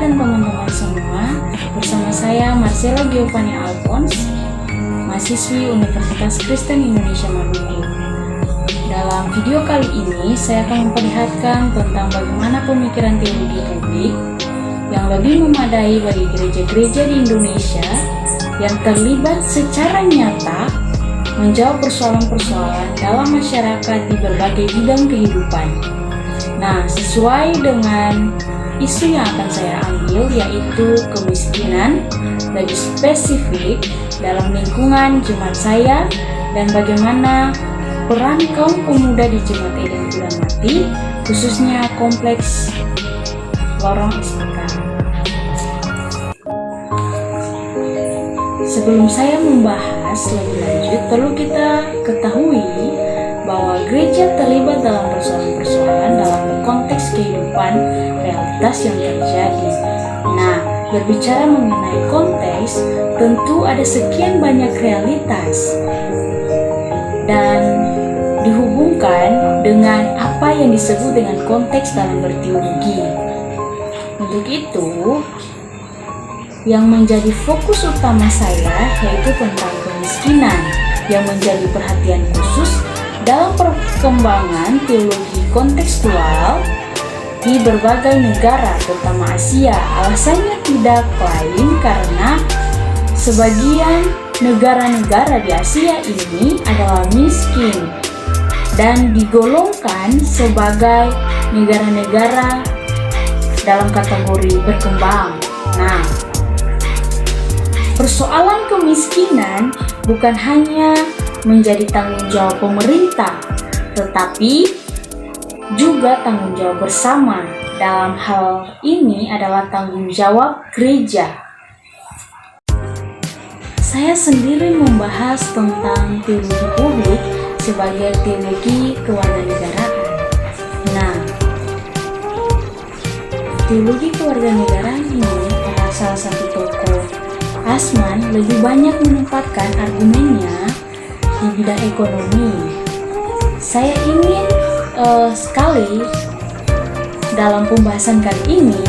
dan teman-teman semua. Bersama saya Marcella Giovanni Alphonse, mahasiswi Universitas Kristen Indonesia Maluku. Dalam video kali ini saya akan memperlihatkan tentang bagaimana pemikiran teologi publik yang lebih memadai bagi gereja-gereja di Indonesia yang terlibat secara nyata menjawab persoalan-persoalan dalam masyarakat di berbagai bidang kehidupan. Nah, sesuai dengan isu yang akan saya ambil, yaitu kemiskinan, lebih spesifik dalam lingkungan jemaat saya dan bagaimana peran kaum pemuda di Jemaat Eden Bulan Mati, khususnya kompleks lorong SPK. Sebelum saya membahas lebih lanjut, perlu kita ketahui bahwa gereja terlibat dalam persoalan-persoalan dalam konteks kehidupan realitas yang terjadi. Nah, berbicara mengenai konteks, tentu ada sekian banyak realitas dan dihubungkan dengan apa yang disebut dengan konteks dalam berteologi. Untuk itu, yang menjadi fokus utama saya yaitu tentang kemiskinan yang menjadi perhatian khusus dalam perkembangan teologi kontekstual di berbagai negara, terutama Asia. Alasannya tidak lain karena sebagian negara-negara di Asia ini adalah miskin dan digolongkan sebagai negara-negara dalam kategori berkembang. Nah, persoalan kemiskinan bukan hanya menjadi tanggung jawab pemerintah, tetapi juga tanggung jawab bersama. Dalam hal ini adalah tanggung jawab gereja. Saya sendiri membahas tentang teologi publik sebagai teologi kewarganegaraan. Nah, teologi kewarganegaraan ini adalah salah satu tokoh Asman lebih banyak menempatkan argumennya di bidang ekonomi. Saya ingin sekali dalam pembahasan kali ini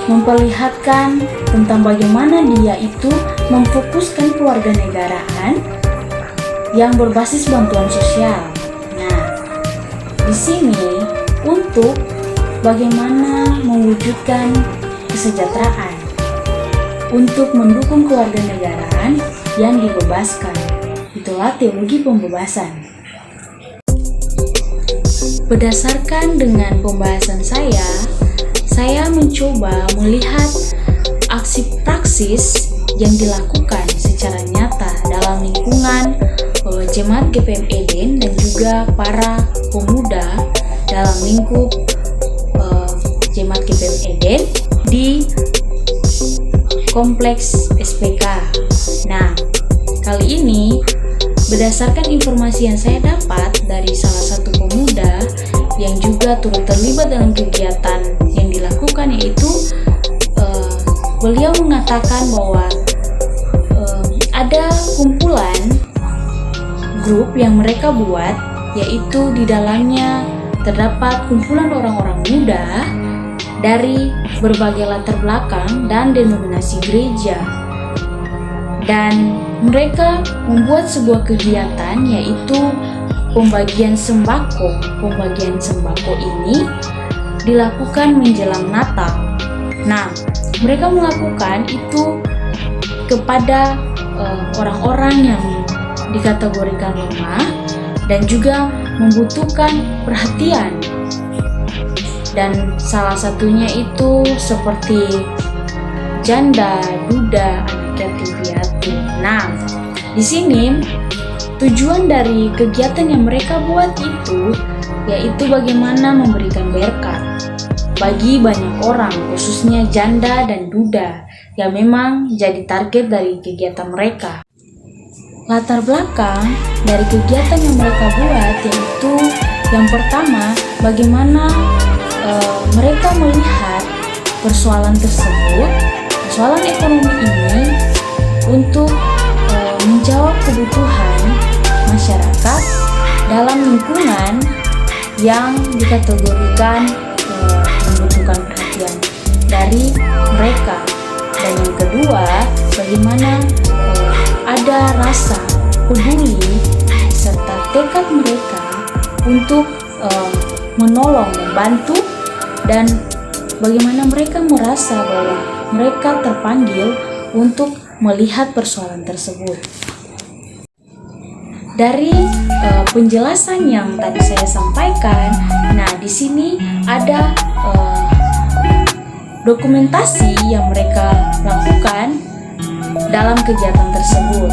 memperlihatkan tentang bagaimana dia itu memfokuskan kewarganegaraan yang berbasis bantuan sosial. Nah, di sini untuk bagaimana mewujudkan kesejahteraan, untuk mendukung kewarganegaraan yang dibebaskan. Itulah teologi pembebasan. Berdasarkan dengan pembahasan saya mencoba melihat aksi praksis yang dilakukan secara nyata dalam lingkungan Jemaat GPM Eden dan juga para pemuda dalam lingkup Jemaat GPM Eden di kompleks SPK. Nah, kali ini berdasarkan informasi yang saya dapat dari salah satu pemuda yang juga turut terlibat dalam kegiatan yang dilakukan, yaitu beliau mengatakan bahwa ada kumpulan grup yang mereka buat, yaitu di dalamnya terdapat kumpulan orang-orang muda dari berbagai latar belakang dan denominasi gereja, dan mereka membuat sebuah kegiatan yaitu pembagian sembako. Pembagian sembako ini dilakukan menjelang Natal. Nah, mereka melakukan itu kepada orang-orang yang dikategorikan lemah dan juga membutuhkan perhatian. Dan salah satunya itu seperti janda, duda, anak yatim piatu. Nah, di sini tujuan dari kegiatan yang mereka buat itu yaitu bagaimana memberikan berkat bagi banyak orang, khususnya janda dan duda yang memang jadi target dari kegiatan mereka. Latar belakang dari kegiatan yang mereka buat yaitu yang pertama, bagaimana mereka melihat persoalan tersebut, persoalan ekonomi ini, untuk menjawab kebutuhan masyarakat dalam lingkungan yang dikategorikan membutuhkan perhatian. dari mereka. Dan yang kedua, bagaimana ada rasa peduli serta tekad mereka untuk menolong, membantu, dan bagaimana mereka merasa bahwa mereka terpanggil untuk melihat persoalan tersebut. Dari penjelasan yang tadi saya sampaikan, nah di sini ada dokumentasi yang mereka lakukan dalam kegiatan tersebut.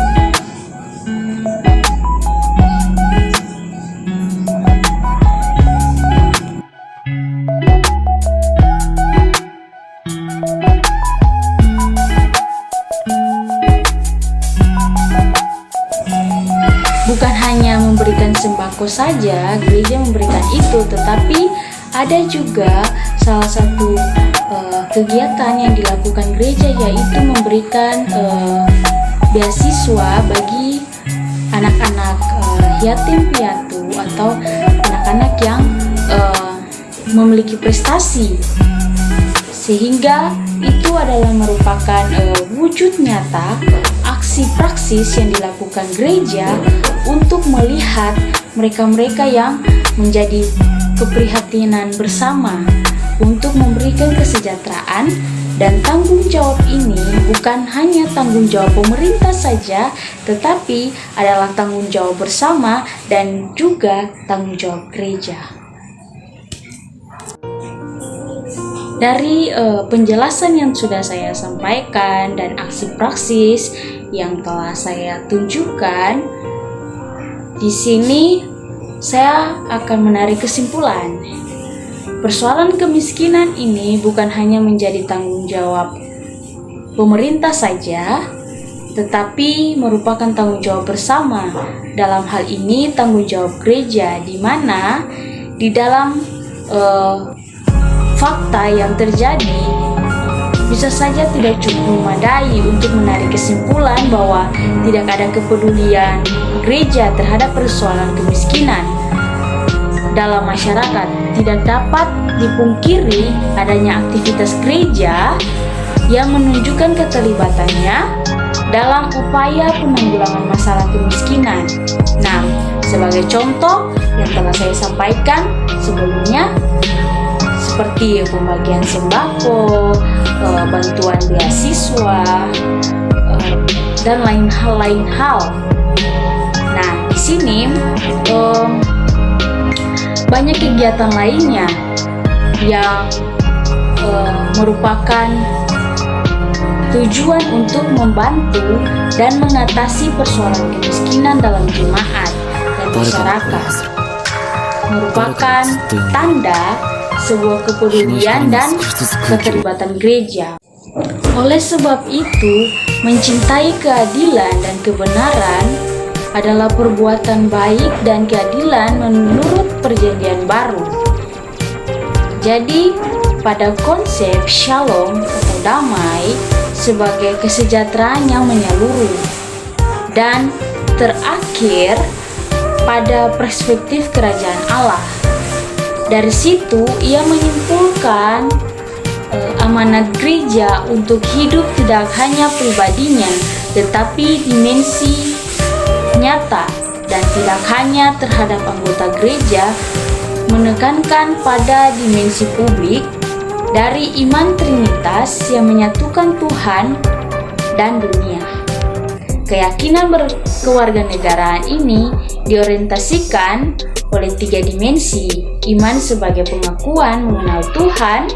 Bukan hanya memberikan sembako saja, gereja memberikan itu, tetapi ada juga salah satu kegiatan yang dilakukan gereja, yaitu memberikan beasiswa bagi anak-anak yatim piatu atau anak-anak yang memiliki prestasi, sehingga itu adalah merupakan wujud nyata aksi praksis yang dilakukan gereja untuk melihat mereka-mereka yang menjadi keprihatinan bersama untuk memberikan kesejahteraan. Dan tanggung jawab ini bukan hanya tanggung jawab pemerintah saja, tetapi adalah tanggung jawab bersama dan juga tanggung jawab gereja. Dari penjelasan yang sudah saya sampaikan dan aksi praksis yang telah saya tunjukkan, di sini saya akan menarik kesimpulan. Persoalan kemiskinan ini bukan hanya menjadi tanggung jawab pemerintah saja, tetapi merupakan tanggung jawab bersama. Dalam hal ini tanggung jawab gereja, di mana di dalam fakta yang terjadi bisa saja tidak cukup memadai untuk menarik kesimpulan bahwa tidak ada kepedulian gereja terhadap persoalan kemiskinan dalam masyarakat. Tidak dapat dipungkiri adanya aktivitas gereja yang menunjukkan keterlibatannya dalam upaya penanggulangan masalah kemiskinan. Nah, sebagai contoh yang telah saya sampaikan sebelumnya, seperti pembagian sembako, bantuan beasiswa, dan lain hal. Nah, di sini banyak kegiatan lainnya yang merupakan tujuan untuk membantu dan mengatasi persoalan kemiskinan dalam jemaat dan masyarakat, merupakan tanda sebuah kepedulian dan keterlibatan gereja. Oleh sebab itu, mencintai keadilan dan kebenaran adalah perbuatan baik dan keadilan menurut Perjanjian Baru. Jadi, pada konsep shalom atau damai sebagai kesejahteraan yang menyeluruh, dan terakhir pada perspektif kerajaan Allah. Dari situ ia menyimpulkan amanat gereja untuk hidup tidak hanya pribadinya, tetapi dimensi nyata dan tidak hanya terhadap anggota gereja, menekankan pada dimensi publik dari iman Trinitas yang menyatukan Tuhan dan dunia. Keyakinan berkewarganegaraan ini diorientasikan oleh 3 dimensi: iman sebagai pengakuan mengenal Tuhan,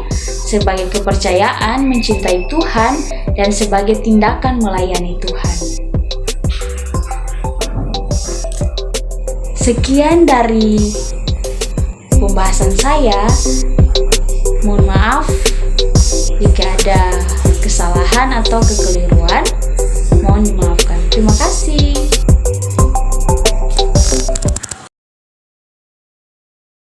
sebagai kepercayaan mencintai Tuhan, dan sebagai tindakan melayani Tuhan. Sekian dari pembahasan saya. Mohon maaf jika ada kesalahan atau kekeliruan.